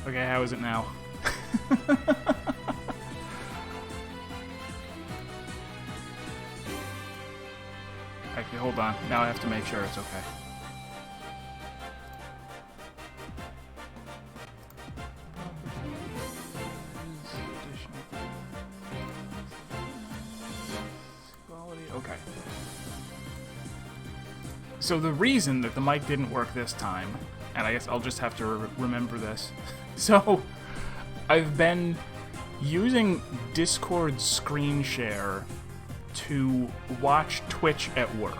Okay, how is it now? Actually, hold on. Now I have to make sure it's okay. Okay. So the reason that the mic didn't work this time, and I guess I'll just have to remember this. So I've been using Discord screen share to watch Twitch at work.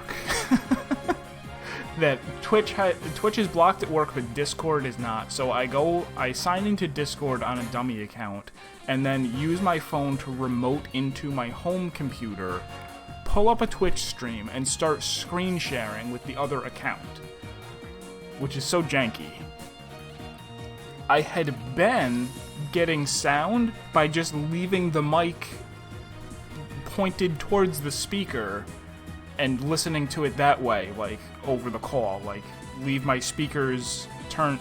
That Twitch is blocked at work, but Discord is not. So I sign into Discord on a dummy account, and then use my phone to remote into my home computer, pull up a Twitch stream, and start screen sharing with the other account, which is so janky. I had been getting sound by just leaving the mic pointed towards the speaker and listening to it that way, like, over the call. Like, leave my speakers turned,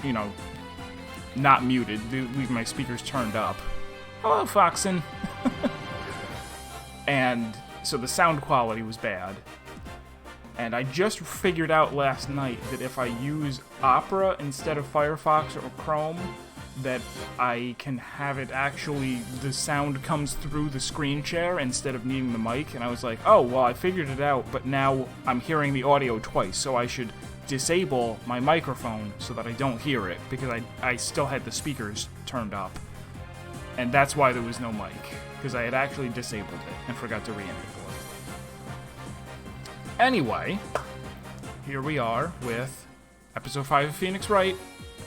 not muted, leave my speakers turned up. Hello, Foxen. And so the sound quality was bad. And I just figured out last night that if I use Opera instead of Firefox or Chrome, that I can have it actually, the sound comes through the screen share instead of needing the mic. And I was like, oh, well, I figured it out, but now I'm hearing the audio twice, so I should disable my microphone so that I don't hear it, because I still had the speakers turned up. And that's why there was no mic, because I had actually disabled it and forgot to re-enable it. Anyway, here we are with episode 5 of Phoenix Wright.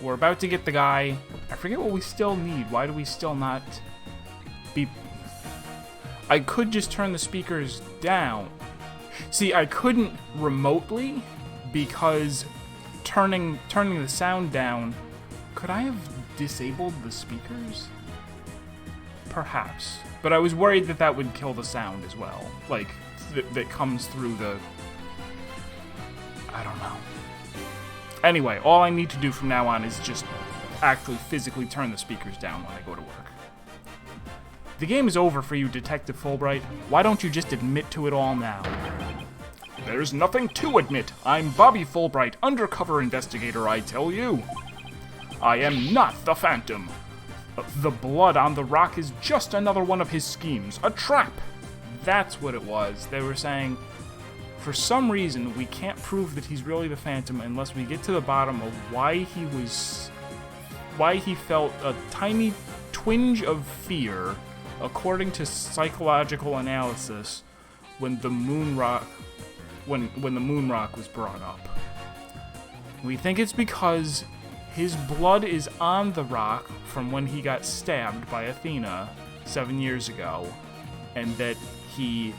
We're about to get the guy. I forget what we still need. Why do we still not be... I could just turn the speakers down. See, I couldn't remotely because turning the sound down... Could I have disabled the speakers? Perhaps. But I was worried that that would kill the sound as well. Like, that comes through the... I don't know. Anyway, all I need to do from now on is just actually physically turn the speakers down when I go to work. The game is over for you, Detective Fulbright. Why don't you just admit to it all now? There's nothing to admit. I'm Bobby Fulbright, undercover investigator, I tell you. I am not the Phantom. The blood on the rock is just another one of his schemes. A trap. That's what it was. They were saying, for some reason, we can't prove that he's really the Phantom unless we get to the bottom of why he felt a tiny twinge of fear, according to psychological analysis, when the moon rock was brought up. We think it's because his blood is on the rock from when he got stabbed by Athena 7 years ago, and that he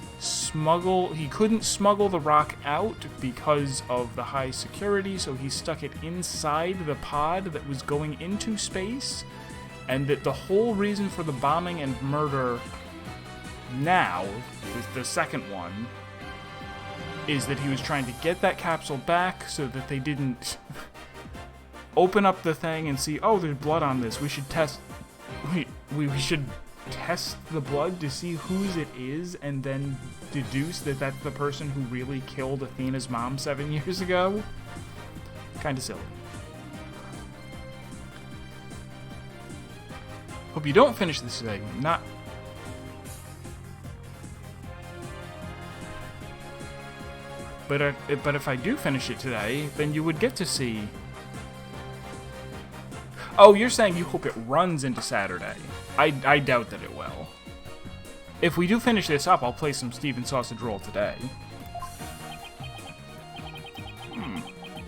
couldn't smuggle the rock out because of the high security, so he stuck it inside the pod that was going into space, and that the whole reason for the bombing and murder now, the second one, is that he was trying to get that capsule back so that they didn't open up the thing and see, oh, there's blood on this. We should test the blood to see whose it is, and then deduce that that's the person who really killed Athena's mom 7 years ago. Kinda silly. Hope you don't finish this today. But if I do finish it today, then you would get to see... Oh, you're saying you hope it runs into Saturday. I doubt that it will. If we do finish this up, I'll play some Steven Sausage Roll today.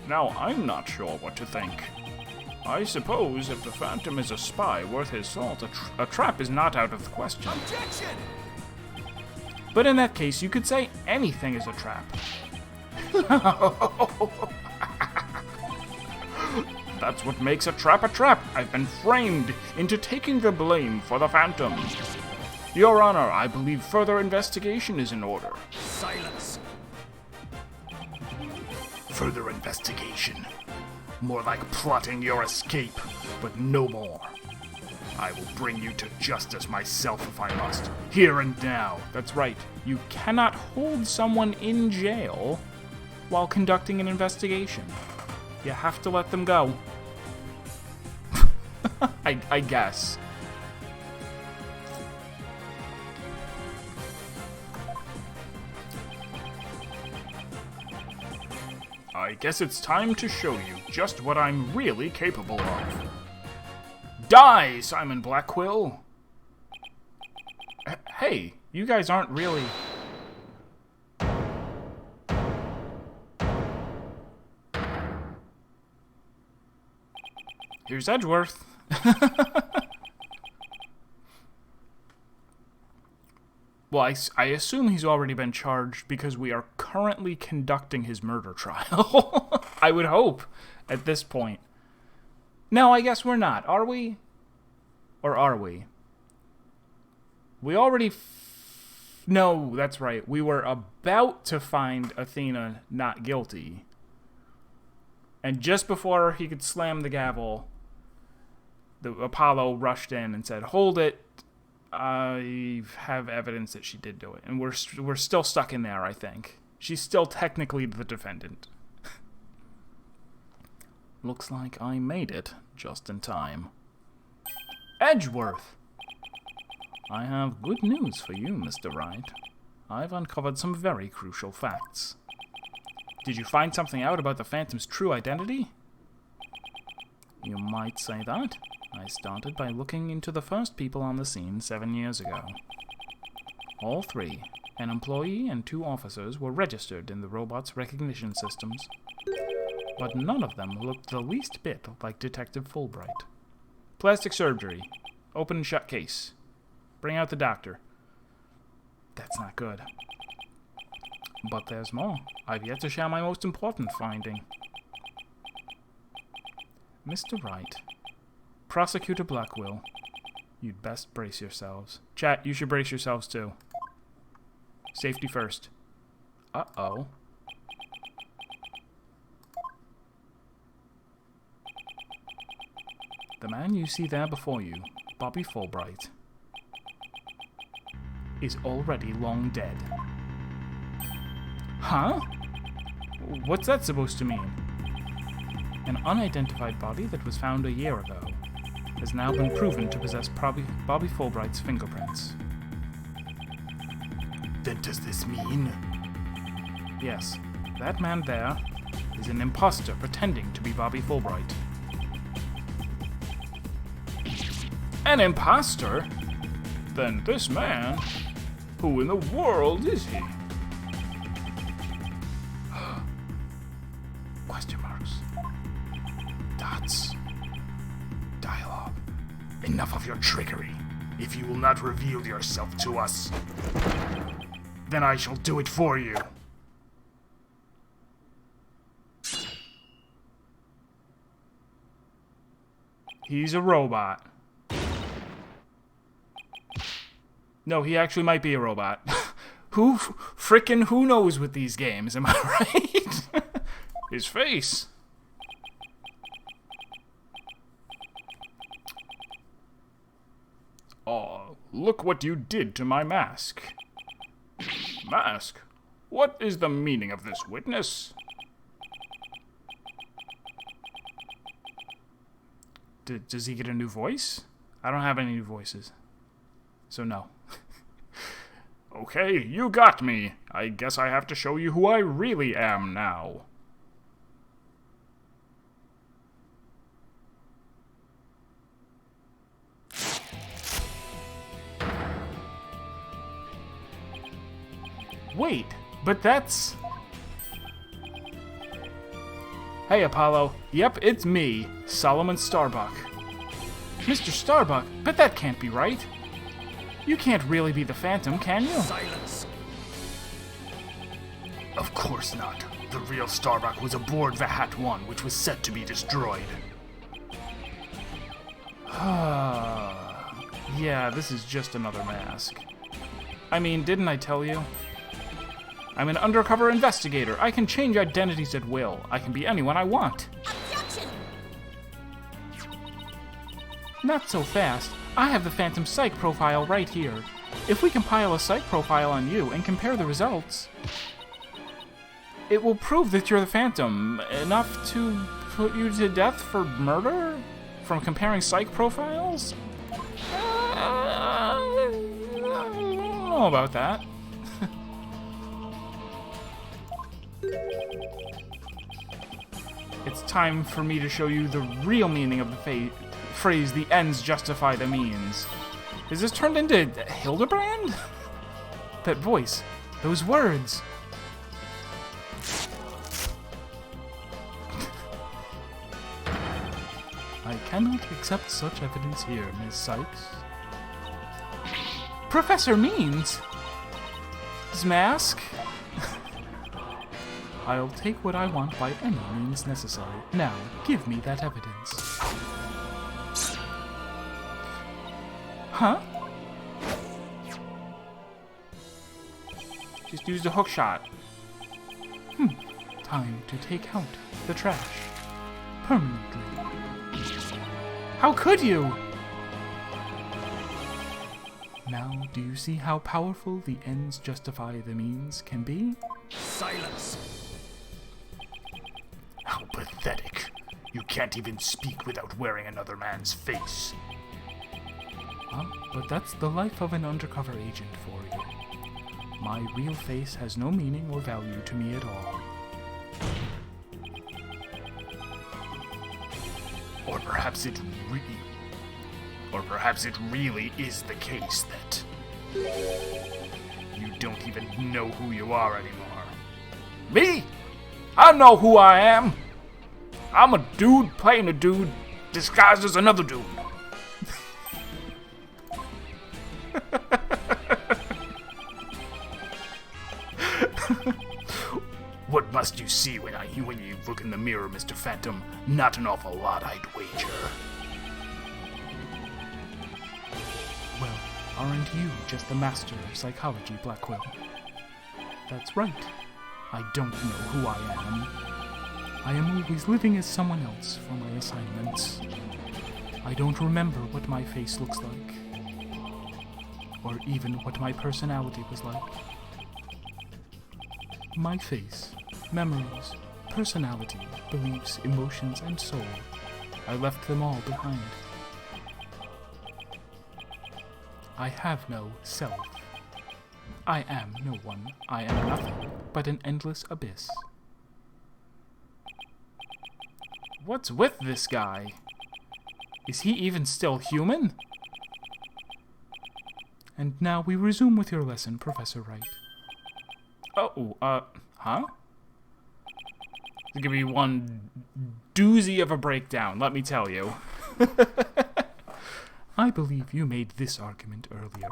Now, I'm not sure what to think. I suppose if the Phantom is a spy worth his salt, a trap is not out of the question. Objection! But in that case, you could say anything is a trap. That's what makes a trap a trap. I've been framed into taking the blame for the Phantom. Your Honor, I believe further investigation is in order. Silence. Further investigation. More like plotting your escape, but no more. I will bring you to justice myself if I must, here and now. That's right. You cannot hold someone in jail while conducting an investigation. You have to let them go. I guess. I guess it's time to show you just what I'm really capable of. Die, Simon Blackquill! Hey, you guys aren't really... Here's Edgeworth. Well, I assume he's already been charged because we are currently conducting his murder trial. I would hope at this point. No, I guess we're not. Are we? Or are we? We already... No, that's right. We were about to find Athena not guilty. And just before he could slam the gavel, the Apollo rushed in and said, "Hold it. I have evidence that she did do it." And we're still stuck in there, I think. She's still technically the defendant. Looks like I made it just in time. Edgeworth! I have good news for you, Mr. Wright. I've uncovered some very crucial facts. Did you find something out about the Phantom's true identity? You might say that. I started by looking into the first people on the scene 7 years ago. All three, an employee and 2 officers, were registered in the robot's recognition systems. But none of them looked the least bit like Detective Fulbright. Plastic surgery. Open and shut case. Bring out the doctor. That's not good. But there's more. I've yet to share my most important finding. Mr. Wright, Prosecutor Blackquill, you'd best brace yourselves. Chat, you should brace yourselves too. Safety first. Uh-oh. The man you see there before you, Bobby Fulbright, is already long dead. Huh? What's that supposed to mean? An unidentified body that was found a year ago has now been proven to possess Bobby Fulbright's fingerprints. Then does this mean? Yes, that man there is an imposter pretending to be Bobby Fulbright. An imposter? Then this man, who in the world is he? Question marks. Dots. Dialogue. Enough of your trickery. If you will not reveal yourself to us, then I shall do it for you. He's a robot. No, he actually might be a robot. Who knows with these games, am I right? His face. Oh, look what you did to my mask. Mask? What is the meaning of this, witness? Does he get a new voice? I don't have any new voices. So no. Okay, you got me. I guess I have to show you who I really am now. Wait, but that's... Hey, Apollo. Yep, it's me, Solomon Starbuck. Mr. Starbuck, but that can't be right. You can't really be the Phantom, can you? Silence. Of course not. The real Starbuck was aboard the Hat 1, which was set to be destroyed. Yeah, this is just another mask. I mean, didn't I tell you? I'm an undercover investigator. I can change identities at will. I can be anyone I want. Objection! Not so fast. I have the Phantom Psych profile right here. If we compile a Psych profile on you and compare the results, it will prove that you're the Phantom, enough to put you to death for murder? From comparing Psych profiles? I don't know about that. It's time for me to show you the real meaning of the phrase, the ends justify the means. Is this turned into Hildebrand? That voice, those words. I cannot accept such evidence here, Ms. Sykes. Professor Means? His mask? I'll take what I want by any means necessary. Now, give me that evidence. Huh? Just used a hook shot. Time to take out the trash. Permanently. How could you? Now, do you see how powerful the ends justify the means can be? Silence! How pathetic. You can't even speak without wearing another man's face. But that's the life of an undercover agent for you. My real face has no meaning or value to me at all. Or perhaps it really is the case that you don't even know who you are anymore. Me? I know who I am. I'm a dude playing a dude disguised as another dude. What must you see when you look in the mirror, Mr. Phantom? Not an awful lot, I'd wager. Well, aren't you just the master of psychology, Blackwell? That's right. I don't know who I am. I am always living as someone else for my assignments. I don't remember what my face looks like, or even what my personality was like. My face, memories, personality, beliefs, emotions, and soul. I left them all behind. I have no self. I am no one. I am nothing but an endless abyss. What's with this guy? Is he even still human? And now we resume with your lesson, Professor Wright. Huh? It's gonna be one doozy of a breakdown, let me tell you. I believe you made this argument earlier.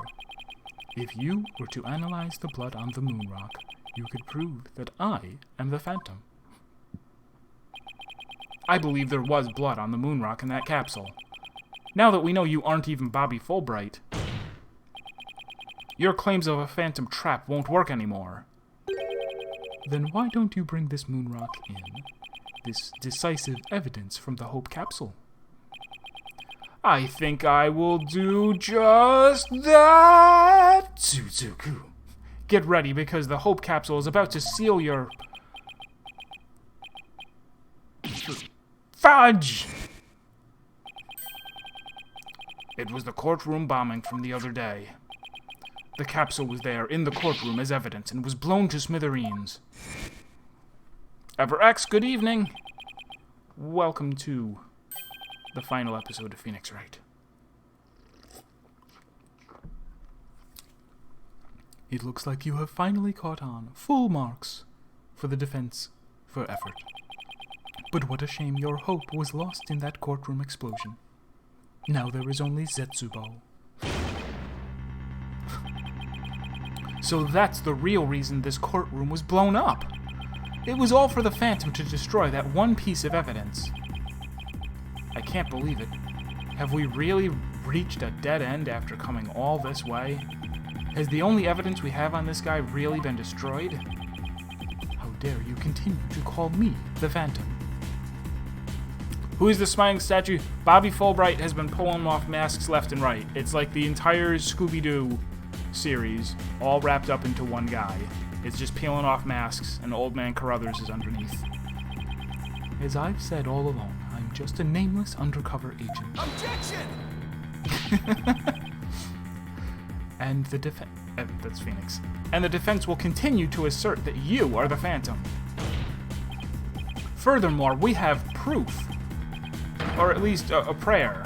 If you were to analyze the blood on the moon rock, you could prove that I am the Phantom. I believe there was blood on the moon rock in that capsule. Now that we know you aren't even Bobby Fulbright, your claims of a phantom trap won't work anymore. Then why don't you bring this moon rock in? This decisive evidence from the Hope capsule? I think I will do just that! Suzuku. Get ready, because the Hope capsule is about to seal your... fudge! It was the courtroom bombing from the other day. The capsule was there in the courtroom as evidence and was blown to smithereens. EverX, good evening. Welcome to the final episode of Phoenix Wright. It looks like you have finally caught on. Full marks for the defense for effort. But what a shame your hope was lost in that courtroom explosion. Now there is only Zetsubo. So that's the real reason this courtroom was blown up. It was all for the Phantom to destroy that one piece of evidence. I can't believe it. Have we really reached a dead end after coming all this way? Has the only evidence we have on this guy really been destroyed? How dare you continue to call me the Phantom? Who is the smiling statue? Bobby Fulbright has been pulling off masks left and right. It's like the entire Scooby-Doo series all wrapped up into one guy. It's just peeling off masks, and Old Man Carruthers is underneath. As I've said all along, I'm just a nameless undercover agent. Objection! And the defense... that's Phoenix. And the defense will continue to assert that you are the Phantom. Furthermore, we have proof. Or at least a prayer.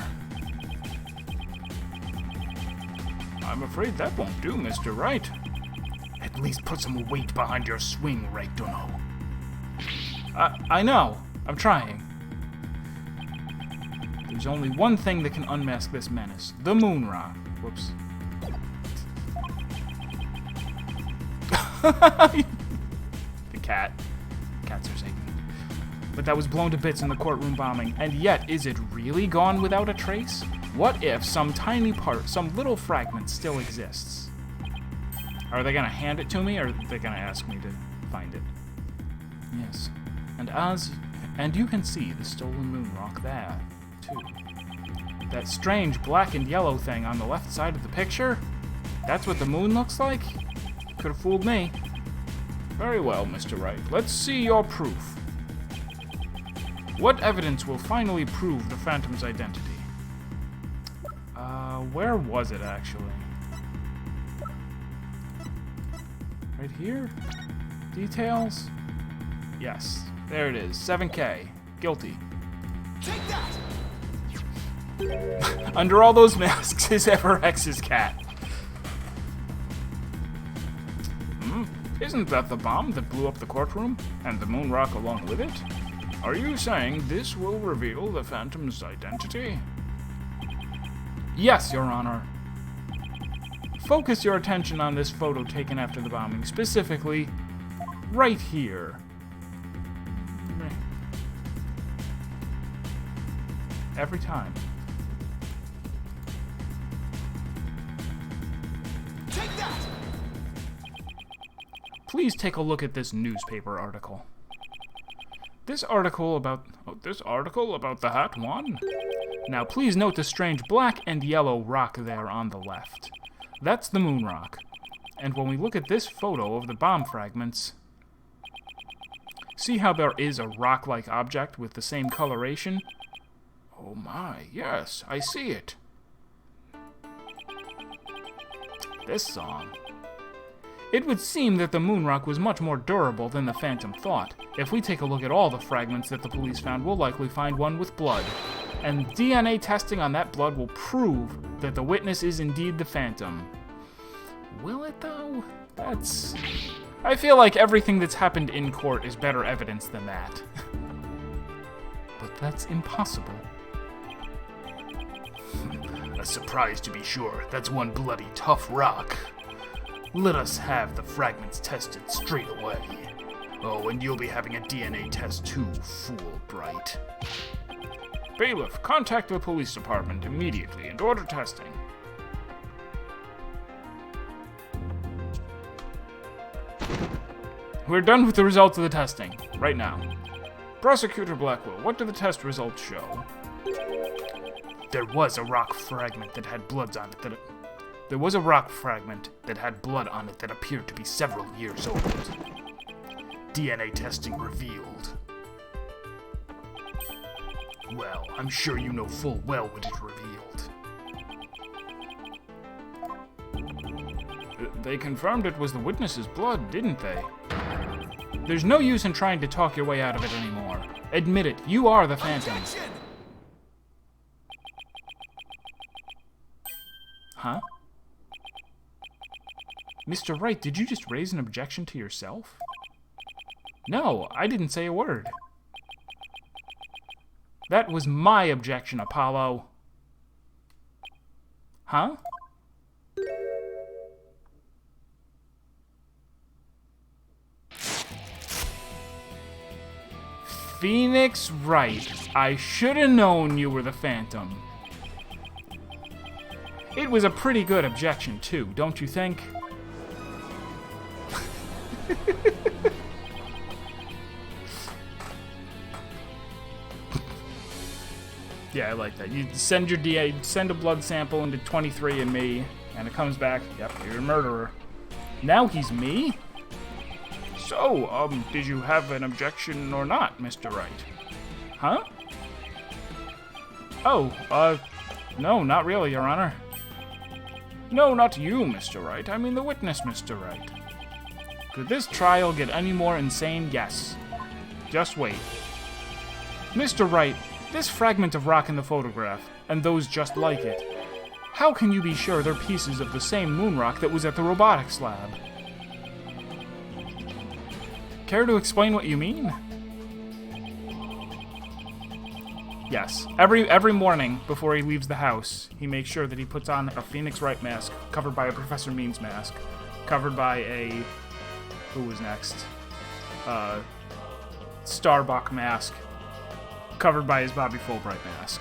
I'm afraid that won't do, Mr. Wright. At least put some weight behind your swing, Wright, dunno. I know. I'm trying. There's only one thing that can unmask this menace. The moon rock. Whoops. The cat. Cats are Satan. But that was blown to bits in the courtroom bombing. And yet, is it really gone without a trace? What if some tiny part, some little fragment still exists? Are they gonna hand it to me, or are they gonna ask me to find it? Yes. And you can see the stolen moon rock there, too. That strange black and yellow thing on the left side of the picture? That's what the moon looks like? Could have fooled me. Very well, Mr. Wright. Let's see your proof. What evidence will finally prove the Phantom's identity? Where was it, actually? Right here? Details? Yes. There it is. 7K. Guilty. Take that! Under all those masks is FRX's cat. Isn't that the bomb that blew up the courtroom? And the moon rock along with it? Are you saying this will reveal the Phantom's identity? Yes, Your Honor. Focus your attention on this photo taken after the bombing, specifically right here. Every time. Take that! Please take a look at this newspaper article. This article about the Hat won. Now please note the strange black and yellow rock there on the left. That's the moon rock. And when we look at this photo of the bomb fragments, see how there is a rock-like object with the same coloration? Oh my, yes, I see it. This song. It would seem that the moon rock was much more durable than the Phantom thought. If we take a look at all the fragments that the police found, we'll likely find one with blood. And DNA testing on that blood will prove that the witness is indeed the Phantom. Will it, though? I feel like everything that's happened in court is better evidence than that. But that's impossible. A surprise to be sure. That's one bloody tough rock. Let us have the fragments tested straight away. Oh, and you'll be having a DNA test too, fool Bright. Bailiff, contact the police department immediately and order testing. We're done with the results of the testing, right now. Prosecutor Blackwell, what do the test results show? There was a rock fragment that had blood on it that appeared to be several years old. DNA testing revealed. Well, I'm sure you know full well what it revealed. They confirmed it was the witness's blood, didn't they? There's no use in trying to talk your way out of it anymore. Admit it, you are the Phantom. Objection! Huh? Mr. Wright, did you just raise an objection to yourself? No, I didn't say a word. That was my objection, Apollo. Huh? Phoenix Wright, I should have known you were the Phantom. It was a pretty good objection, too, don't you think? Yeah, I like that. You send your DA, send a blood sample into 23andMe, and it comes back, yep, you're a murderer. Now he's me? So, did you have an objection or not, Mr. Wright? Huh? Oh, no, not really, Your Honor. No, not you, Mr. Wright. I mean the witness, Mr. Wright. Could this trial get any more insane? Yes. Just wait. Mr. Wright, this fragment of rock in the photograph, and those just like it, how can you be sure they're pieces of the same moon rock that was at the robotics lab? Care to explain what you mean? Yes. Every morning before he leaves the house, he makes sure that he puts on a Phoenix Wright mask, covered by a Professor Means mask, covered by a... who was next? Starbuck mask, covered by his Bobby Fulbright mask.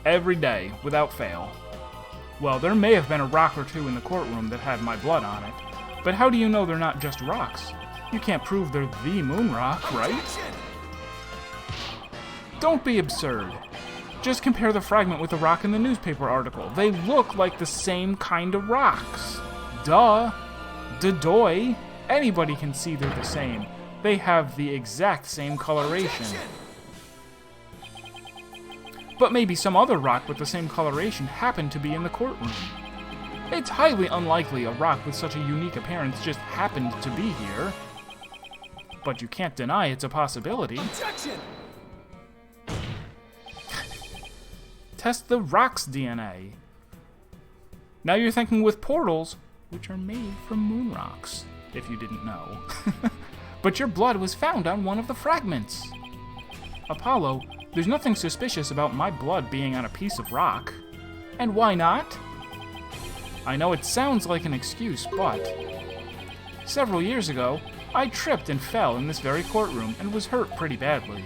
Every day, without fail. Well, there may have been a rock or two in the courtroom that had my blood on it, but how do you know they're not just rocks? You can't prove they're the moon rock, right? Don't be absurd. Just compare the fragment with the rock in the newspaper article. They look like the same kind of rocks. Duh. Dadoy. Anybody can see they're the same. They have the exact same coloration. But maybe some other rock with the same coloration happened to be in the courtroom. It's highly unlikely a rock with such a unique appearance just happened to be here. But you can't deny it's a possibility. Objection! Test the rock's DNA. Now you're thinking with portals, which are made from moon rocks, if you didn't know. But your blood was found on one of the fragments. Apollo, there's nothing suspicious about my blood being on a piece of rock. And why not? I know it sounds like an excuse, but... several years ago, I tripped and fell in this very courtroom and was hurt pretty badly.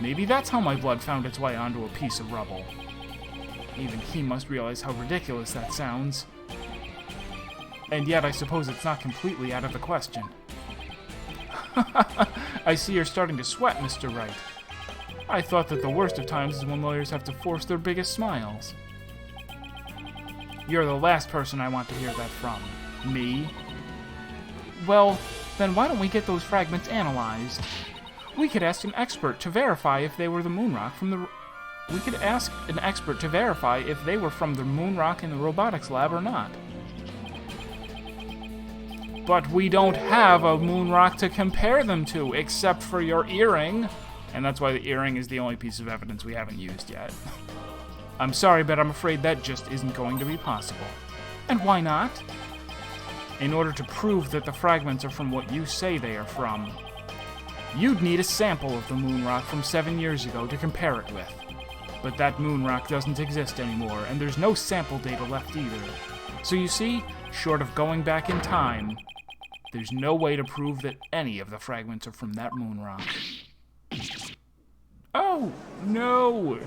Maybe that's how my blood found its way onto a piece of rubble. Even he must realize how ridiculous that sounds. And yet I suppose it's not completely out of the question. I see you're starting to sweat, Mr. Wright. I thought that the worst of times is when lawyers have to force their biggest smiles. You're the last person I want to hear that from. Me? Well, then why don't we get those fragments analyzed? We could ask an expert to verify if they were the moon rock from the... We could ask an expert to verify if they were from the moon rock in the robotics lab or not. But we don't have a moon rock to compare them to, except for your earring. And that's why the earring is the only piece of evidence we haven't used yet. I'm sorry, but I'm afraid that just isn't going to be possible. And why not? In order to prove that the fragments are from what you say they are from, you'd need a sample of the moon rock from 7 years ago to compare it with. But that moon rock doesn't exist anymore, and there's no sample data left either. So you see, short of going back in time, there's no way to prove that any of the fragments are from that moon rock. Oh, no!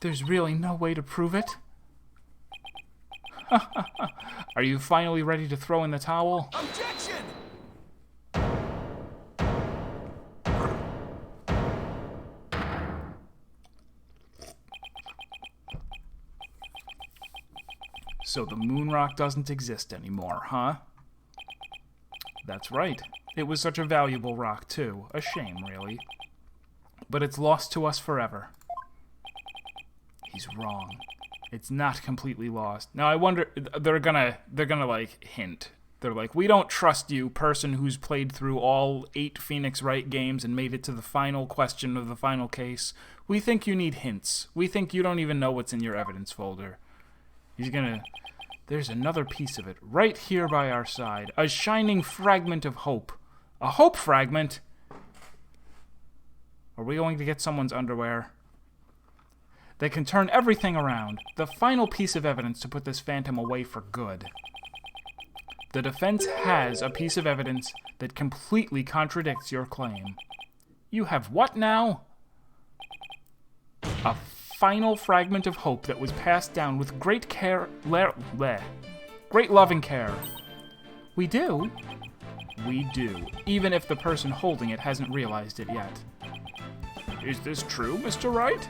There's really no way to prove it? Are you finally ready to throw in the towel? Objection! So the moon rock doesn't exist anymore, huh? That's right. It was such a valuable rock, too. A shame, really. But it's lost to us forever. He's wrong. It's not completely lost. Now, I wonder... They're gonna like, hint. They're like, we don't trust you, person who's played through all 8 Phoenix Wright games and made it to the final question of the final case. We think you need hints. We think you don't even know what's in your evidence folder. He's gonna... There's another piece of it, right here by our side. A shining fragment of hope. A hope fragment? Are we going to get someone's underwear? They can turn everything around. The final piece of evidence to put this phantom away for good. The defense has a piece of evidence that completely contradicts your claim. You have what now? A final fragment of hope that was passed down with great care, great loving care. We do? We do, even if the person holding it hasn't realized it yet. Is this true, Mr. Wright?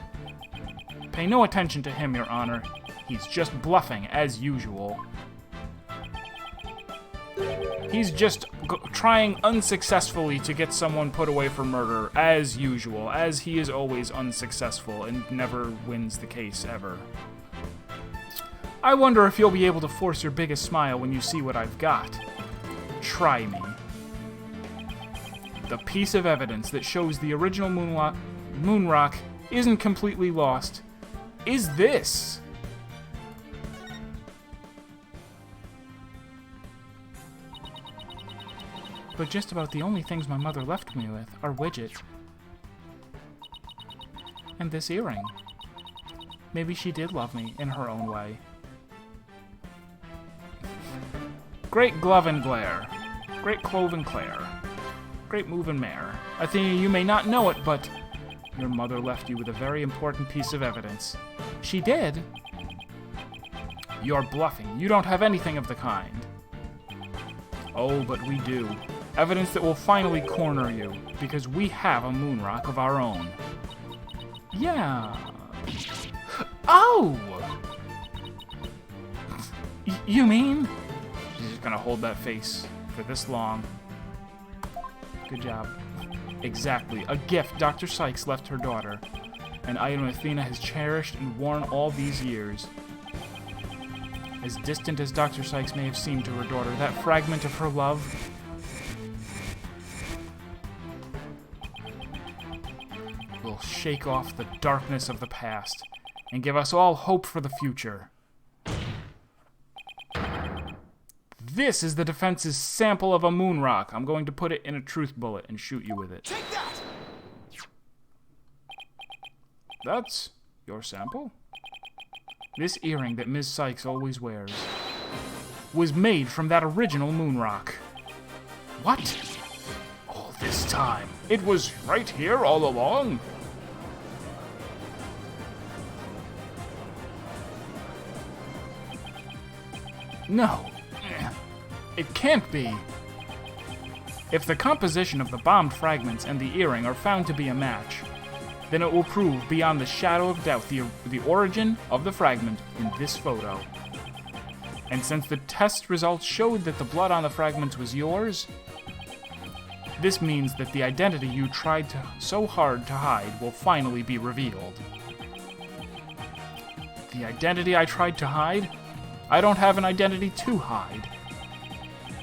Pay no attention to him, Your Honor. He's just bluffing, as usual. He's just trying unsuccessfully to get someone put away for murder, as usual, as he is always unsuccessful and never wins the case, ever. I wonder if you'll be able to force your biggest smile when you see what I've got. Try me. The piece of evidence that shows the original moon rock isn't completely lost is this. But just about the only things my mother left me with are widgets. And this earring. Maybe she did love me in her own way. Great glove and glare. Great clove and clare. Great move and mare. Athena, you may not know it, but your mother left you with a very important piece of evidence. She did? You're bluffing. You don't have anything of the kind. Oh, but we do. Evidence that will finally corner you, because we have a moon rock of our own. Yeah. Oh! You mean? She's just gonna hold that face for this long. Good job. Exactly. A gift Dr. Sykes left her daughter. An item Athena has cherished and worn all these years. As distant as Dr. Sykes may have seemed to her daughter, that fragment of her love will shake off the darkness of the past and give us all hope for the future. This is the defense's sample of a moon rock. I'm going to put it in a truth bullet and shoot you with it. Take that! That's your sample? This earring that Ms. Sykes always wears was made from that original moon rock. What? All this time? It was right here all along? No. It can't be. If the composition of the bombed fragments and the earring are found to be a match, then it will prove beyond the shadow of doubt the origin of the fragment in this photo. And since the test results showed that the blood on the fragments was yours, this means that the identity you tried so hard to hide will finally be revealed. The identity I tried to hide? I don't have an identity to hide.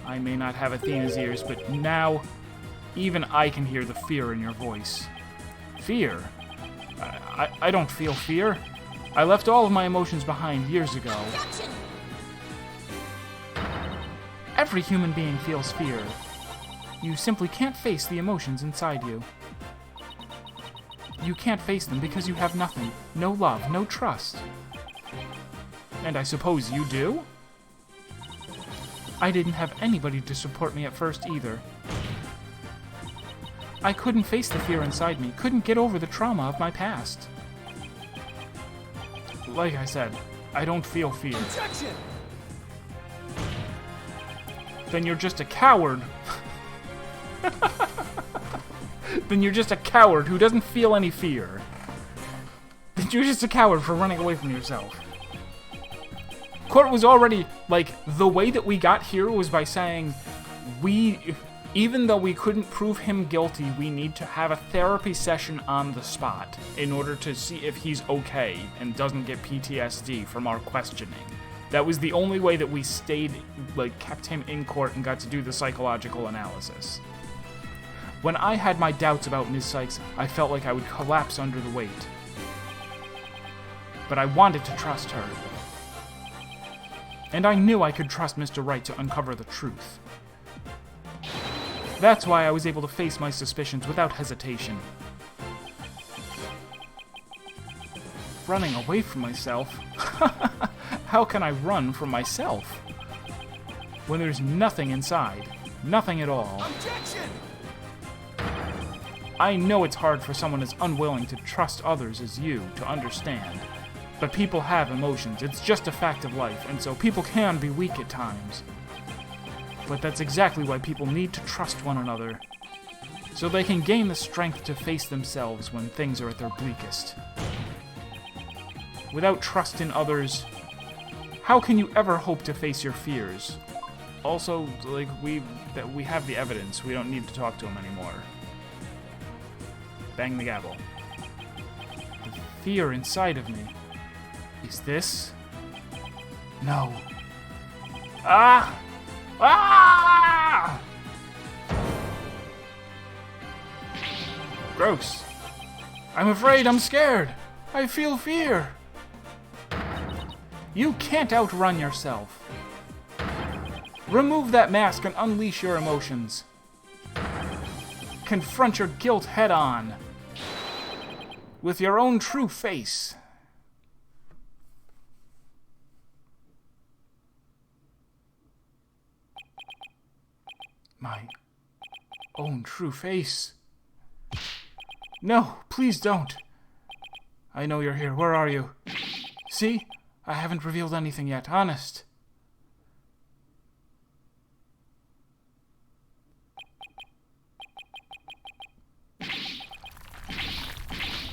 I may not have Athena's ears, but now even I can hear the fear in your voice. Fear? I don't feel fear. I left all of my emotions behind years ago. Every human being feels fear. You simply can't face the emotions inside you. You can't face them because you have nothing. No love, no trust. And I suppose you do? I didn't have anybody to support me at first either. I couldn't face the fear inside me, couldn't get over the trauma of my past. Like I said, I don't feel fear. Protection! Then you're just a coward. Then you're just a coward who doesn't feel any fear. Then you're just a coward for running away from yourself. Court was already, the way that we got here was by saying, even though we couldn't prove him guilty, we need to have a therapy session on the spot in order to see if he's okay and doesn't get PTSD from our questioning. That was the only way that we kept him in court and got to do the psychological analysis. When I had my doubts about Ms. Sykes, I felt like I would collapse under the weight. But I wanted to trust her. And I knew I could trust Mr. Wright to uncover the truth. That's why I was able to face my suspicions without hesitation. Running away from myself? How can I run from myself? When there's nothing inside. Nothing at all. Objection! I know it's hard for someone as unwilling to trust others as you to understand. But people have emotions. It's just a fact of life, and so people can be weak at times. But that's exactly why people need to trust one another, so they can gain the strength to face themselves when things are at their bleakest. Without trust in others, how can you ever hope to face your fears? Also, like, we have the evidence. We don't need to talk to him anymore. Bang the gavel. The fear inside of me. Is this? No. Ah! Ah! Gross. I'm afraid, I'm scared. I feel fear. You can't outrun yourself. Remove that mask and unleash your emotions. Confront your guilt head on. With your own true face. My own true face. No, please don't. I know you're here. Where are you? See? I haven't revealed anything yet. Honest.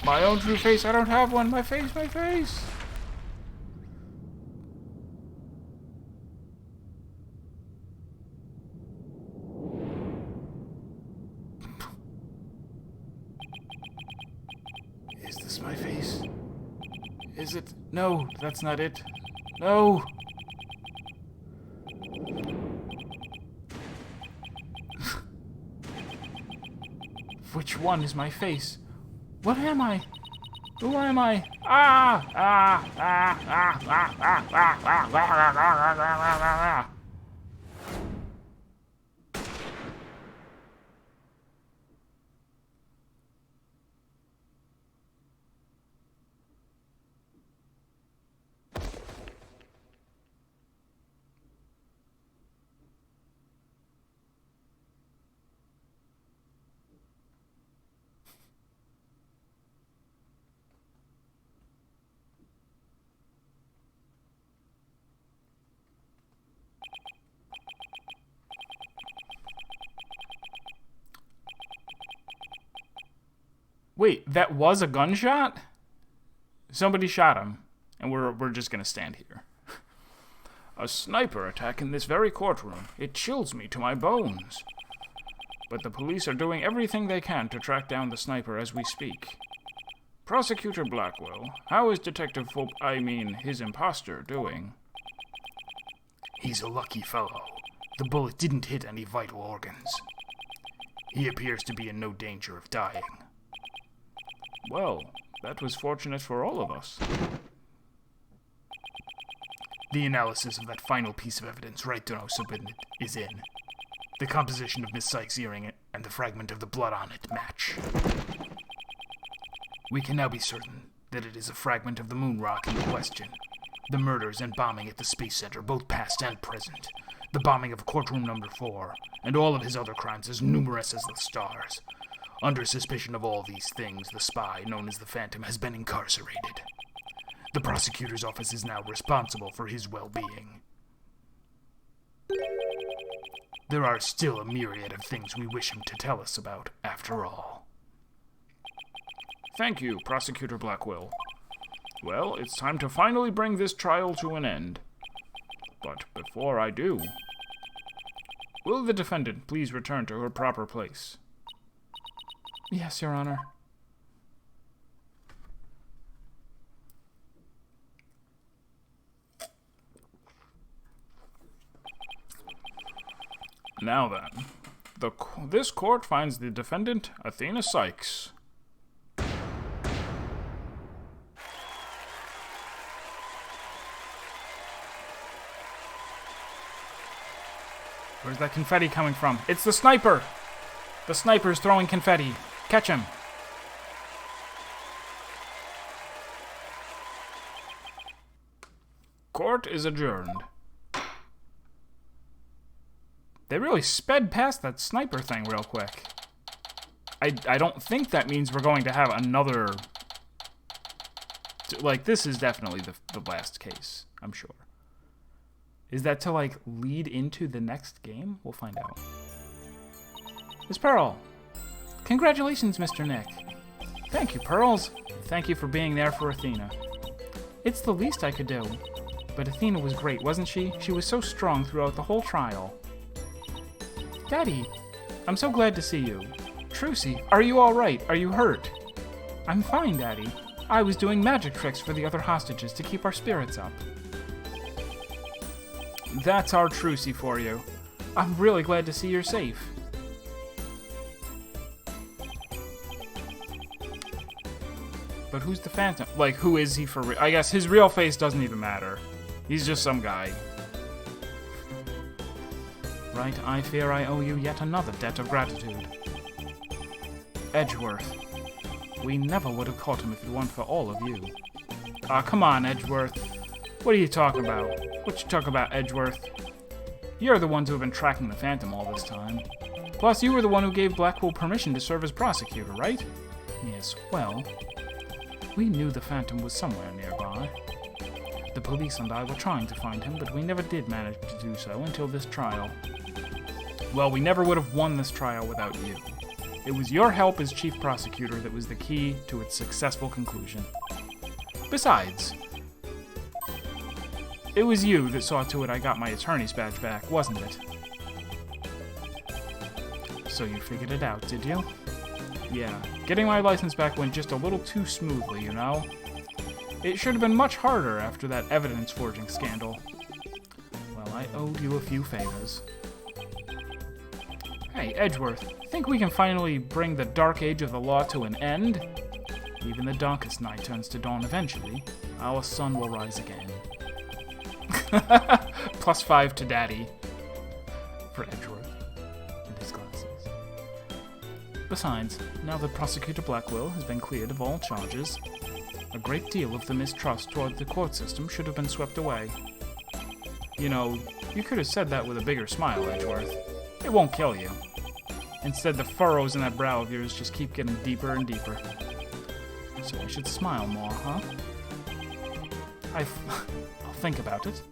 My own true face. I don't have one. My face, my face. Is this my face? Is it? No, that's not it. No. Which one is my face? What am I? Who am I? Ah! Ah! Ah! Ah! Ah! Ah! Ah! Ah! Ah! Ah! Wait, that was a gunshot? Somebody shot him, and we're just gonna stand here. A sniper attack in this very courtroom. It chills me to my bones. But the police are doing everything they can to track down the sniper as we speak. Prosecutor Blackwell, how is Detective his imposter, doing? He's a lucky fellow. The bullet didn't hit any vital organs. He appears to be in no danger of dying. Well, that was fortunate for all of us. The analysis of that final piece of evidence Wright submitted is in. The composition of Miss Sykes' earring and the fragment of the blood on it match. We can now be certain that it is a fragment of the moon rock in question. The murders and bombing at the Space Center, both past and present. The bombing of courtroom number 4, and all of his other crimes as numerous as the stars. Under suspicion of all these things, the spy, known as the Phantom, has been incarcerated. The prosecutor's office is now responsible for his well-being. There are still a myriad of things we wish him to tell us about, after all. Thank you, Prosecutor Blackwell. Well, it's time to finally bring this trial to an end. But before I do, will the defendant please return to her proper place? Yes, Your Honor. Now then, this court finds the defendant, Athena Sykes. Where's that confetti coming from? It's the sniper! The sniper's throwing confetti. Catch him. Court is adjourned. They really sped past that sniper thing real quick. I don't think that means we're going to have another... Like, this is definitely the last case, I'm sure. Is that to, like, lead into the next game? We'll find out. Miss Pearl! Congratulations, Mr. Nick! Thank you, Pearls! Thank you for being there for Athena. It's the least I could do. But Athena was great, wasn't she? She was so strong throughout the whole trial. Daddy, I'm so glad to see you. Trucy, are you all right? Are you hurt? I'm fine, Daddy. I was doing magic tricks for the other hostages to keep our spirits up. That's our Trucy for you. I'm really glad to see you're safe. But who's the Phantom? Like, who is he for real? I guess his real face doesn't even matter. He's just some guy. Right, I fear I owe you yet another debt of gratitude. Edgeworth. We never would have caught him if it weren't for all of you. Ah, come on, Edgeworth. What are you talking about? What you talking about, Edgeworth? You're the ones who have been tracking the Phantom all this time. Plus, you were the one who gave Blackpool permission to serve as prosecutor, right? Yes, well, we knew the Phantom was somewhere nearby. The police and I were trying to find him, but we never did manage to do so until this trial. Well, we never would have won this trial without you. It was your help as chief prosecutor that was the key to its successful conclusion. Besides, it was you that saw to it I got my attorney's badge back, wasn't it? So you figured it out, did you? Yeah, getting my license back went just a little too smoothly, you know? It should have been much harder after that evidence forging scandal. Well, I owed you a few favors. Hey, Edgeworth, think we can finally bring the dark age of the law to an end? Even the darkest night turns to dawn eventually. Our sun will rise again. +5 to Daddy. For Edgeworth. And his glasses. Besides, now that Prosecutor Blackwell has been cleared of all charges, a great deal of the mistrust toward the court system should have been swept away. You know, you could have said that with a bigger smile, Edgeworth. It won't kill you. Instead, the furrows in that brow of yours just keep getting deeper and deeper. So I should smile more, huh? I'll think about it.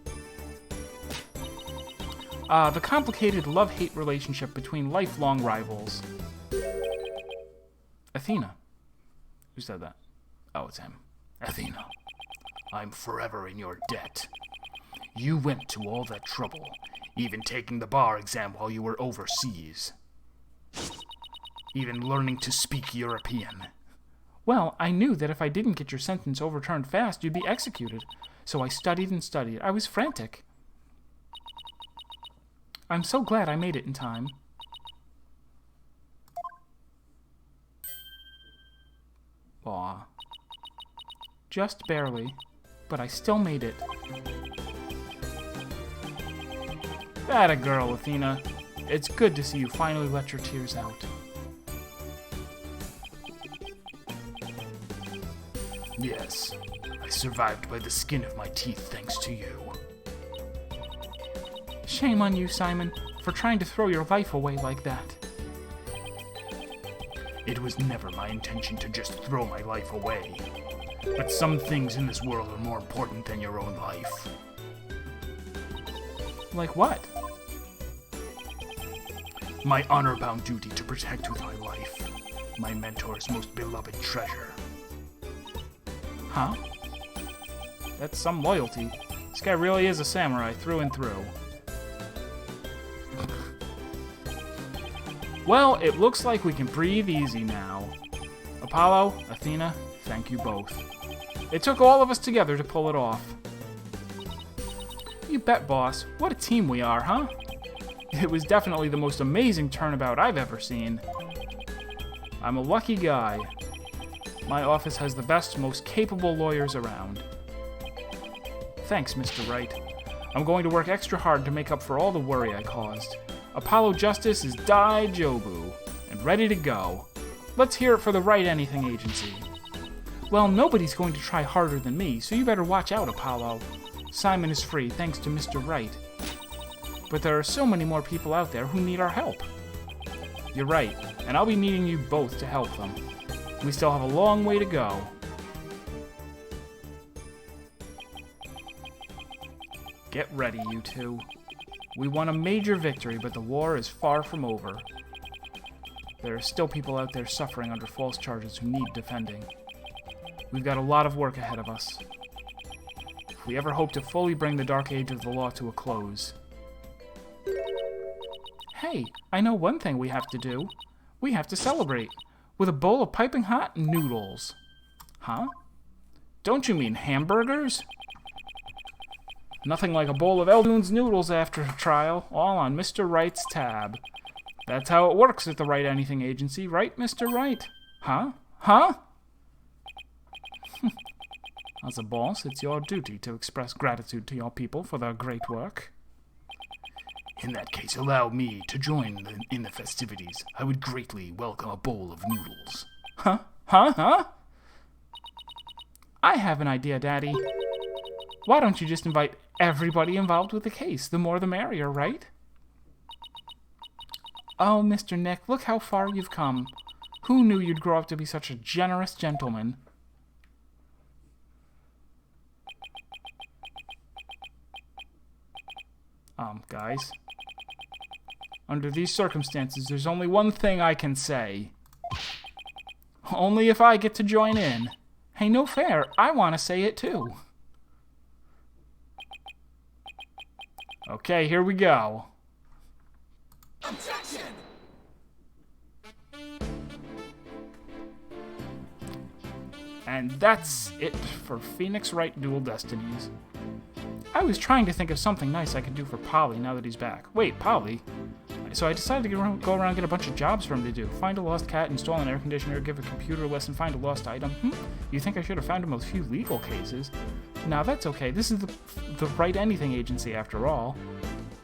The complicated love-hate relationship between lifelong rivals. Athena. Who said that? Oh, it's him. Athena, I'm forever in your debt. You went to all that trouble, even taking the bar exam while you were overseas. Even learning to speak European. Well, I knew that if I didn't get your sentence overturned fast, you'd be executed. So I studied and studied. I was frantic. I'm so glad I made it in time. Aw. Just barely, but I still made it. That a girl, Athena. It's good to see you finally let your tears out. Yes, I survived by the skin of my teeth thanks to you. Shame on you, Simon, for trying to throw your life away like that. It was never my intention to just throw my life away. But some things in this world are more important than your own life. Like what? My honor-bound duty to protect with my life. My mentor's most beloved treasure. Huh? That's some loyalty. This guy really is a samurai through and through. Well, it looks like we can breathe easy now. Apollo, Athena, thank you both. It took all of us together to pull it off. You bet, boss. What a team we are, huh? It was definitely the most amazing turnabout I've ever seen. I'm a lucky guy. My office has the best, most capable lawyers around. Thanks, Mr. Wright. I'm going to work extra hard to make up for all the worry I caused. Apollo Justice is Dai Jobu and ready to go. Let's hear it for the Wright Anything Agency. Well, nobody's going to try harder than me, so you better watch out, Apollo. Simon is free thanks to Mr. Wright. But there are so many more people out there who need our help. You're right, and I'll be needing you both to help them. We still have a long way to go. Get ready, you two. We won a major victory, but the war is far from over. There are still people out there suffering under false charges who need defending. We've got a lot of work ahead of us. If we ever hope to fully bring the Dark Age of the Law to a close. Hey, I know one thing we have to do. We have to celebrate with a bowl of piping hot noodles. Huh? Don't you mean hamburgers? Nothing like a bowl of Eldoon's noodles after a trial, all on Mr. Wright's tab. That's how it works at the Wright Anything Agency, right, Mr. Wright? Huh? Huh? As a boss, it's your duty to express gratitude to your people for their great work. In that case, allow me to join in the festivities. I would greatly welcome a bowl of noodles. Huh? Huh? Huh? I have an idea, Daddy. Why don't you just invite everybody involved with the case? The more the merrier, right? Oh, Mr. Nick, look how far you've come. Who knew you'd grow up to be such a generous gentleman? Guys. Under these circumstances, there's only one thing I can say. Only if I get to join in. Hey, no fair. I want to say it too. Okay, here we go. Objection! And that's it for Phoenix Wright Dual Destinies. I was trying to think of something nice I could do for Polly now that he's back. Wait, Polly? So I decided to go around and get a bunch of jobs for him to do. Find a lost cat, install an air conditioner, give a computer lesson, find a lost item. You think I should have found him a few legal cases? Now that's okay. This is the Wright Anything Agency after all.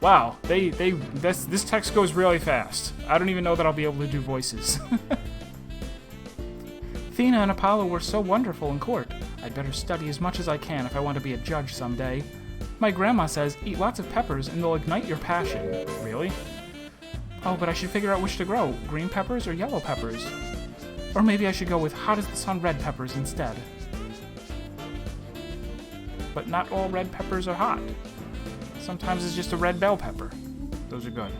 Wow, this text goes really fast. I don't even know that I'll be able to do voices. Athena and Apollo were so wonderful in court. I'd better study as much as I can if I want to be a judge someday. My grandma says, eat lots of peppers and they'll ignite your passion. Really? Oh, but I should figure out which to grow. Green peppers or yellow peppers? Or maybe I should go with hot as the sun red peppers instead. But not all red peppers are hot. Sometimes it's just a red bell pepper. Those are good.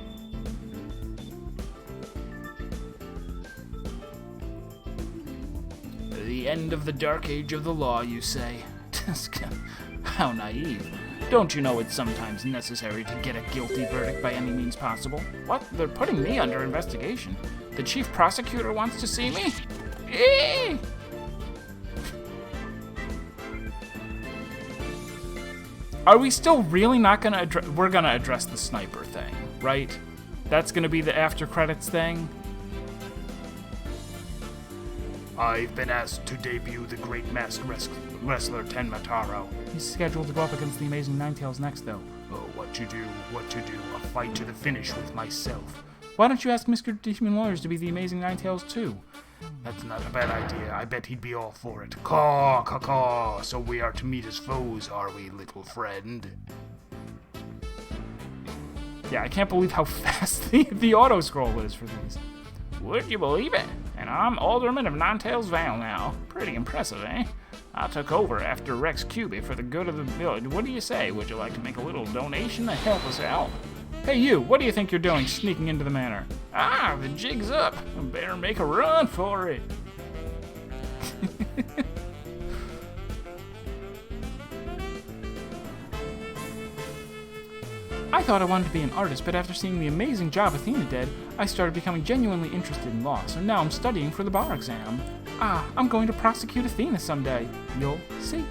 The end of the Dark Age of the Law, you say? How naive. Don't you know it's sometimes necessary to get a guilty verdict by any means possible? What? They're putting me under investigation. The chief prosecutor wants to see me? Eee! Are we still really not gonna address... We're gonna address the sniper thing, right? That's gonna be the after credits thing? I've been asked to debut the great masked wrestler Ten Mataro. He's scheduled to go up against the Amazing Ninetales next, though. Oh, what to do, a fight to the finish with myself. Why don't you ask Mr. Demon Lawyers to be the Amazing Ninetales, too? That's not a bad idea. I bet he'd be all for it. Caw, caw, caw. So we are to meet as foes, are we, little friend? Yeah, I can't believe how fast the auto-scroll is for these. Would you believe it? And I'm Alderman of Ninetales Vale now. Pretty impressive, eh? I took over after Rex Cuby for the good of the village. What do you say? Would you like to make a little donation to help us out? Hey you, what do you think you're doing sneaking into the manor? Ah, the jig's up. I better make a run for it. I thought I wanted to be an artist, but after seeing the amazing job Athena did, I started becoming genuinely interested in law, so now I'm studying for the bar exam. I'm going to prosecute Athena someday. You'll see.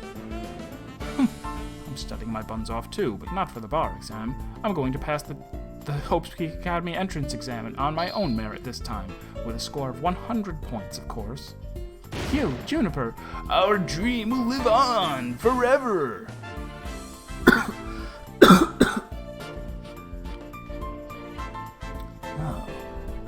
I'm studying my buns off too, but not for the bar exam. I'm going to pass the Hope's Peak Academy entrance exam on my own merit this time, with a score of 100 points, of course. You, Juniper, our dream will live on forever.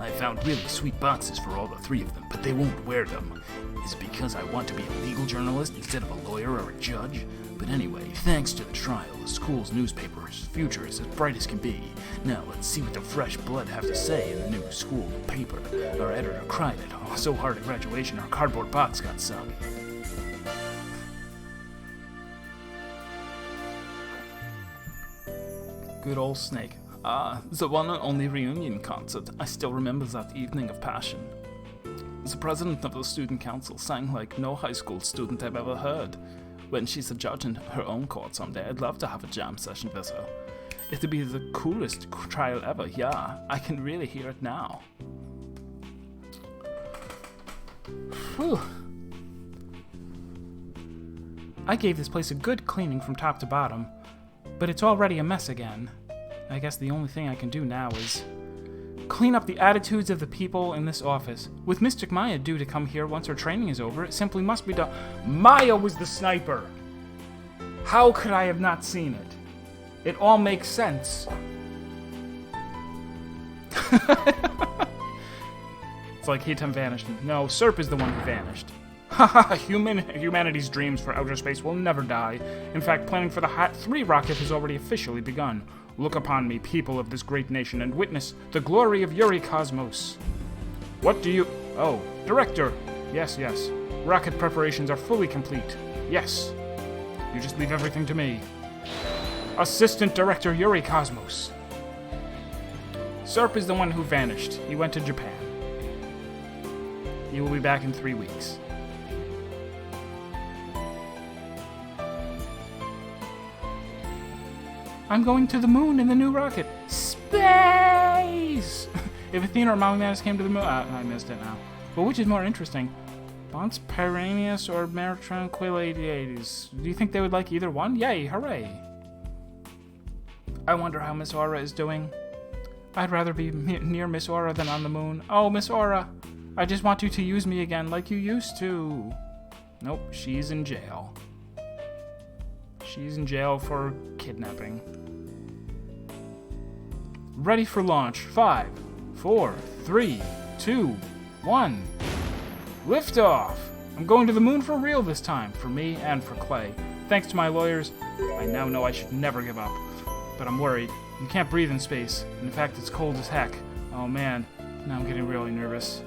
I found really sweet boxes for all the three of them, but they won't wear them. Is it because I want to be a legal journalist instead of a lawyer or a judge? But anyway, thanks to the trial, the school's newspaper's future is as bright as can be. Now let's see what the fresh blood have to say in the new school paper. Our editor cried it so hard at graduation our cardboard box got sunk. Good old Snake. The one and only reunion concert. I still remember that evening of passion. The president of the student council sang like no high school student I've ever heard. When she's a judge in her own court someday, I'd love to have a jam session with her. It'd be the coolest trial ever, yeah. I can really hear it now. Whew. I gave this place a good cleaning from top to bottom, but it's already a mess again. I guess the only thing I can do now is clean up the attitudes of the people in this office. With Mystic Maya due to come here once her training is over, it simply must be done. Maya was the sniper! How could I have not seen it? It all makes sense. It's like Hitam vanished. No, Serp is the one who vanished. Haha, humanity's dreams for outer space will never die. In fact, planning for the Hat 3 rocket has already officially begun. Look upon me, people of this great nation, and witness the glory of Yuri Cosmos. What do you... Oh, Director. Yes. Rocket preparations are fully complete. Yes. You just leave everything to me. Assistant Director Yuri Cosmos. Serp is the one who vanished. He went to Japan. He will be back in 3 weeks. I'm going to the moon in the new rocket. Space! If Athena or Malmanis came to the moon... I missed it now. But which is more interesting? Bonds Perennius or Meritranquiliades? Do you think they would like either one? Yay, hooray! I wonder how Miss Aura is doing. I'd rather be near Miss Aura than on the moon. Oh, Miss Aura, I just want you to use me again like you used to. Nope, she's in jail. She's in jail for kidnapping. Ready for launch. 5, 4, 3, 2, 1. Liftoff! I'm going to the moon for real this time, for me and for Clay. Thanks to my lawyers, I now know I should never give up. But I'm worried. You can't breathe in space. In fact, it's cold as heck. Oh man, now I'm getting really nervous.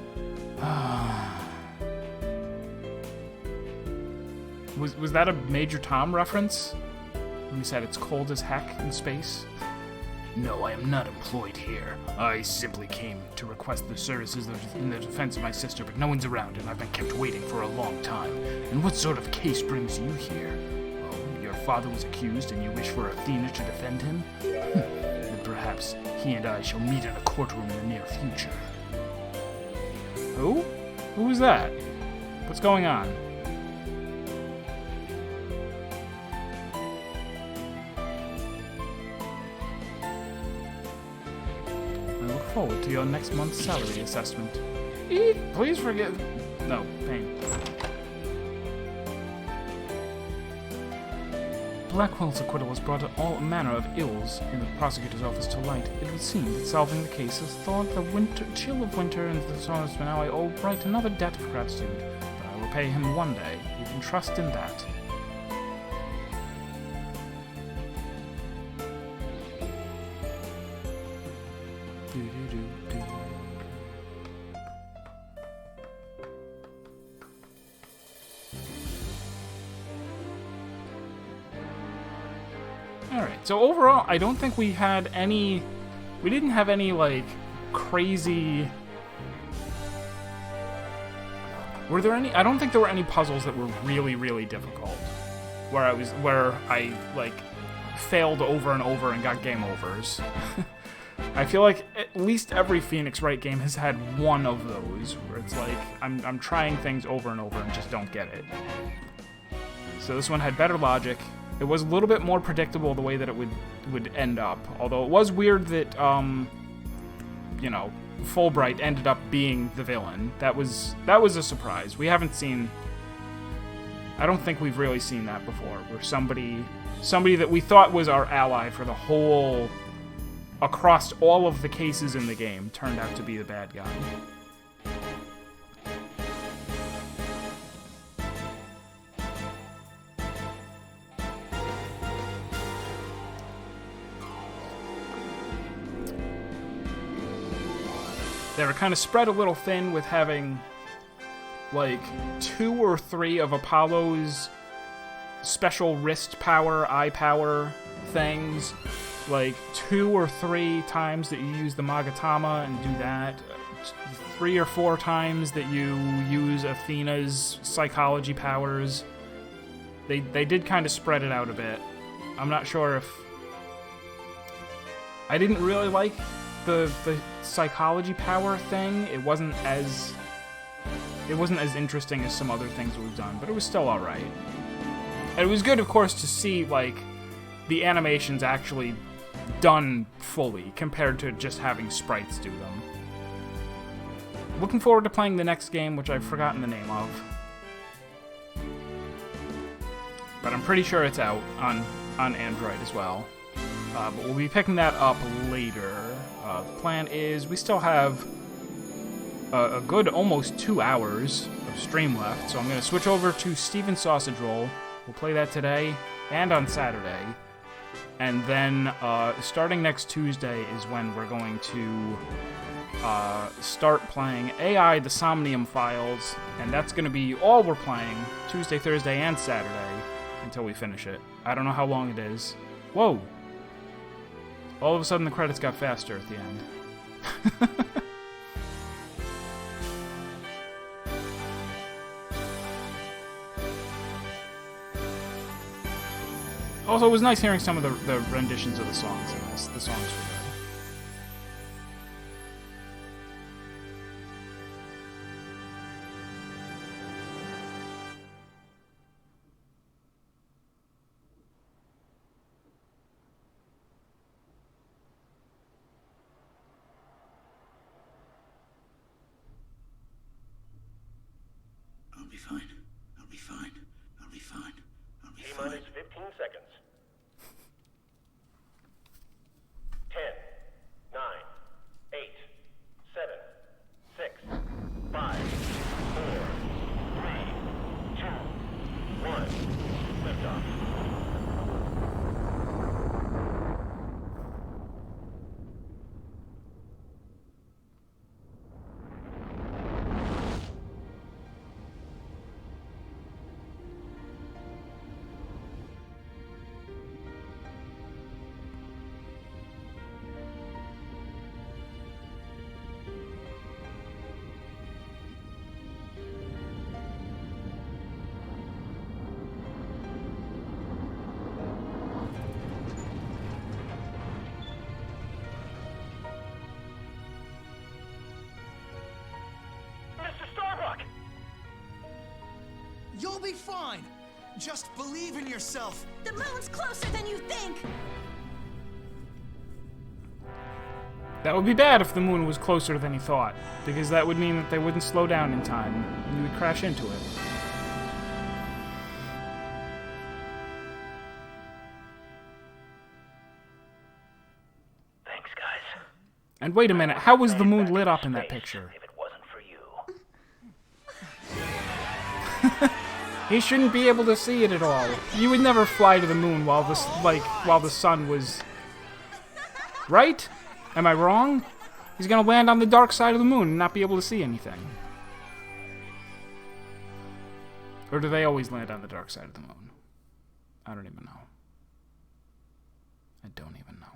Was that a Major Tom reference? When he said it's cold as heck in space? No, I am not employed here. I simply came to request the services in the defense of my sister, but no one's around, and I've been kept waiting for a long time. And what sort of case brings you here? Oh, your father was accused, and you wish for Athena to defend him? Then perhaps he and I shall meet in a courtroom in the near future. Who? Who was that? What's going on? Forward to your next month's salary assessment. Please forgive... No, pain. Blackwell's acquittal has brought all manner of ills in the prosecutor's office to light. It would seem that solving the case has thawed the chill of winter into the soreness, but now I owe Wright another debt of gratitude. But I will pay him one day. You can trust in that. Alright, so overall, I don't think we had any... We didn't have any, like, crazy... Were there any... I don't think there were any puzzles that were really, really difficult. Where I, like, failed over and over and got game overs. I feel like at least every Phoenix Wright game has had one of those, where it's like, I'm trying things over and over and just don't get it. So this one had better logic. It was a little bit more predictable the way that it would end up. Although it was weird that, you know, Fulbright ended up being the villain. That was a surprise. We haven't seen... I don't think we've really seen that before, where somebody that we thought was our ally for the whole... across all of the cases in the game turned out to be the bad guy. They were kind of spread a little thin with having, like, 2 or 3 of Apollo's special wrist power, eye power things, like 2 or 3 times that you use the Magatama and do that. 3 or 4 times that you use Athena's psychology powers. They did kind of spread it out a bit. I'm not sure if... I didn't really like the psychology power thing. It wasn't as interesting as some other things we've done, but it was still alright. And it was good, of course, to see, like, the animations actually done fully, compared to just having sprites do them. Looking forward to playing the next game, which I've forgotten the name of. But I'm pretty sure it's out on Android as well. But we'll be picking that up later. The plan is we still have a good almost 2 hours of stream left, so I'm going to switch over to Steven's Sausage Roll. We'll play that today and on Saturday. And then starting next Tuesday is when we're going to start playing AI The Somnium Files, and that's going to be all we're playing Tuesday, Thursday, and Saturday until we finish it. I don't know how long it is. Whoa! All of a sudden the credits got faster at the end. Also, it was nice hearing some of the renditions of the songs in this. The songs were good. I'll be fine. I'll be fine. I'll be fine. I'll be fine. T-minus 15 seconds. 10, 9, 8, 7, 6, 5, 4, 3, 2, 1. Liftoff. You'll be fine. Just believe in yourself. The moon's closer than you think! That would be bad if the moon was closer than he thought, because that would mean that they wouldn't slow down in time, and we would crash into it. Thanks, guys. And wait a minute, how was the moon lit up in that picture? If it wasn't for you. He shouldn't be able to see it at all. You would never fly to the moon while the sun was... Right? Am I wrong? He's gonna land on the dark side of the moon and not be able to see anything. Or do they always land on the dark side of the moon? I don't even know. I don't even know.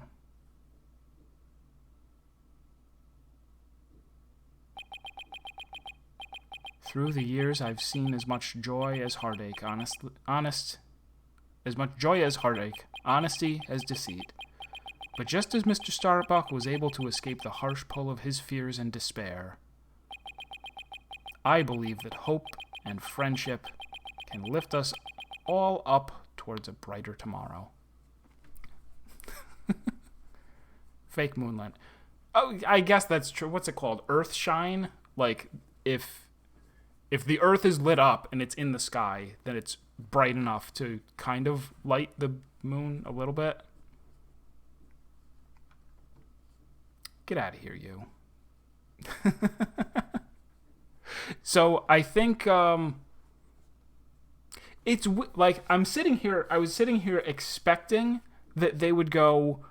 Through the years, I've seen as much joy as heartache, as much joy as heartache, honesty as deceit. But just as Mr. Starbuck was able to escape the harsh pull of his fears and despair, I believe that hope and friendship can lift us all up towards a brighter tomorrow. Fake moonlight. Oh, I guess that's true. What's it called? Earthshine? Like, if the Earth is lit up and it's in the sky, then it's bright enough to kind of light the moon a little bit. Get out of here, you. So I think it's like I was sitting here expecting that they would go,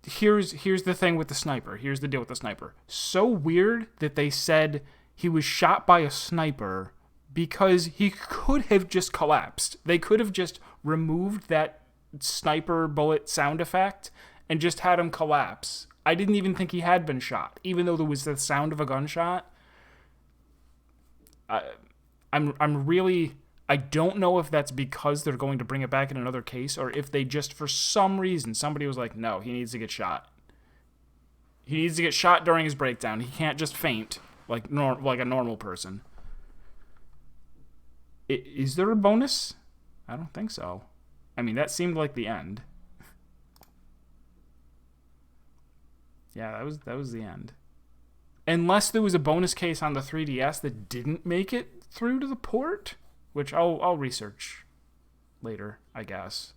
here's the thing with the sniper. Here's the deal with the sniper. So weird that they said he was shot by a sniper because he could have just collapsed. They could have just removed that sniper bullet sound effect and just had him collapse. I didn't even think he had been shot, even though there was the sound of a gunshot. I'm really... I don't know if that's because they're going to bring it back in another case, or if they just, for some reason, somebody was like, no, he needs to get shot. He needs to get shot during his breakdown. He can't just faint like a normal person. Is there a bonus? I don't think so. I mean, that seemed like the end. Yeah, that was the end. Unless there was a bonus case on the 3DS that didn't make it through to the port, which I'll research later, I guess.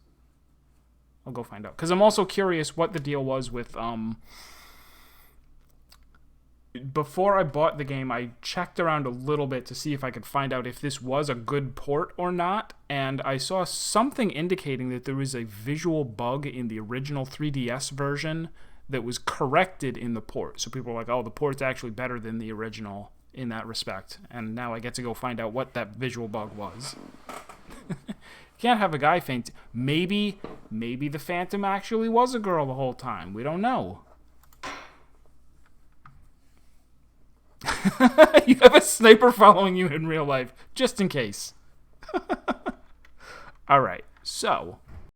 I'll go find out. Because I'm also curious what the deal was with... Before I bought the game, I checked around a little bit to see if I could find out if this was a good port or not, and I saw something indicating that there was a visual bug in the original 3DS version that was corrected in the port. So people were like, oh, the port's actually better than the original in that respect. And now I get to go find out what that visual bug was. Can't have a guy faint. Maybe the Phantom actually was a girl the whole time. We don't know. You have a sniper following you in real life, just in case. Alright, so